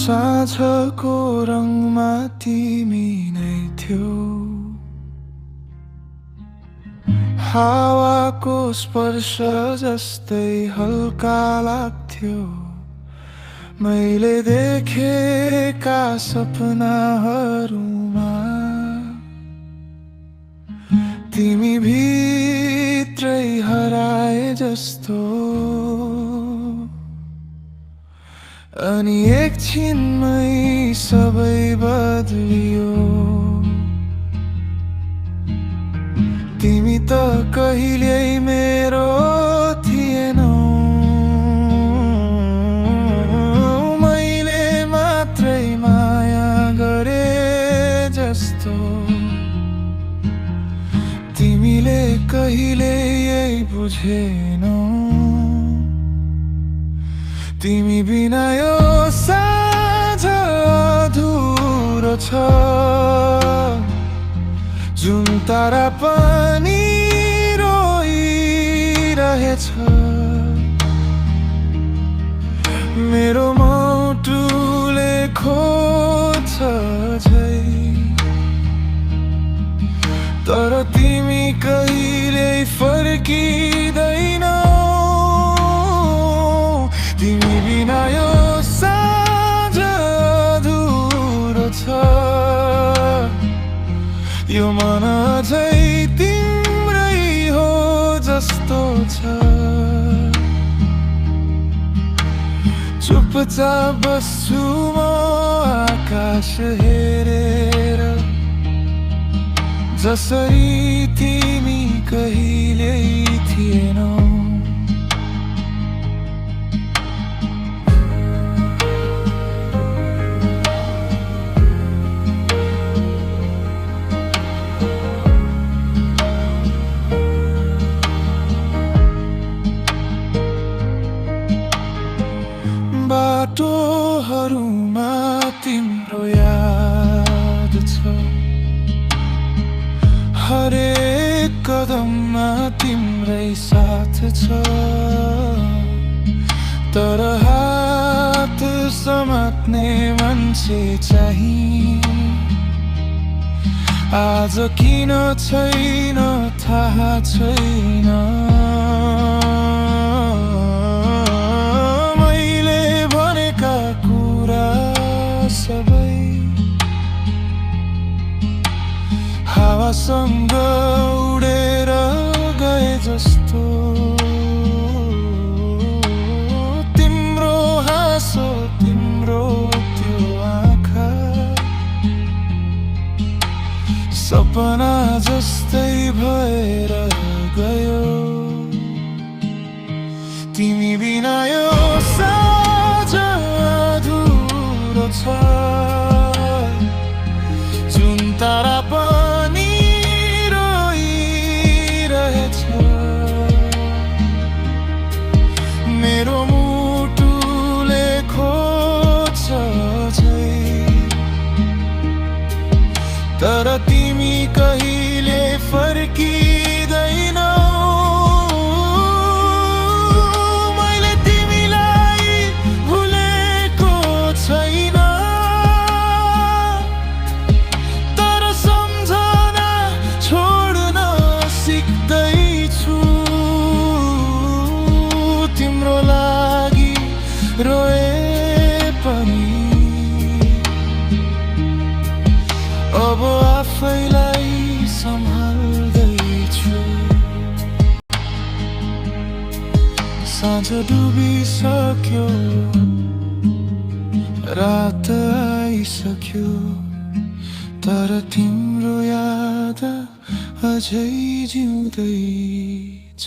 साँझको रङमा तिमी नै थियौ, हावाको स्पर्श जस्तै हल्का लाग्थ्यो। मैले देखेका सपनाहरूमा तिमी भित्रै हराए जस्तो। अनि एकछिनमै सबै बदलियो। तिमी त कहिल्यै मेरो थिएनौ, मैले मात्रै माया गरे जस्तो। तिमीले कहिले यही बुझेनौ, तिमी बिना यो साँझ अधुरो छ। जुन तारा पनि रोइरहेछ, मेरो मुटुले खोज्छ झै। तर तिमी कहिल्यै फर्किँदैनौ, तिमी बिना यो साँझ अधुरो छ। यो मन अझै तिम्रै हो जस्तो छ। चुपचाप बस्छु म आकाश हेरेर, जसरी तिमी कहिल्यै थिएनौ। बाटोहरूमा तिम्रो याद छ, हरेक कदममा तिम्रै साथ छ। तर हात समात्ने मान्छे चाहिँ आज किन छैन थाहा छैन। सबै हावासँग उडेर गए जस्तो। तिम्रो हाँसो, तिम्रो त्यो आँखा सपना जस्तै भएर गयो। तिमी बिना यो साँझ अधुरो छ। जुन तारा पनि रोइरहेछ, मेरो मुटुले खोज्छ झै। तर तिमी कहिले फर्किँदैनौ, मैले तिमीलाई भुलेको छैन। तिम्रो लागि रोए पनि अब आफैलाई सम्हाल्दैछु। साँझ डुबिसक्यो, रात आइसक्यो, तर तिम्रो याद अझै जिउँदै छ।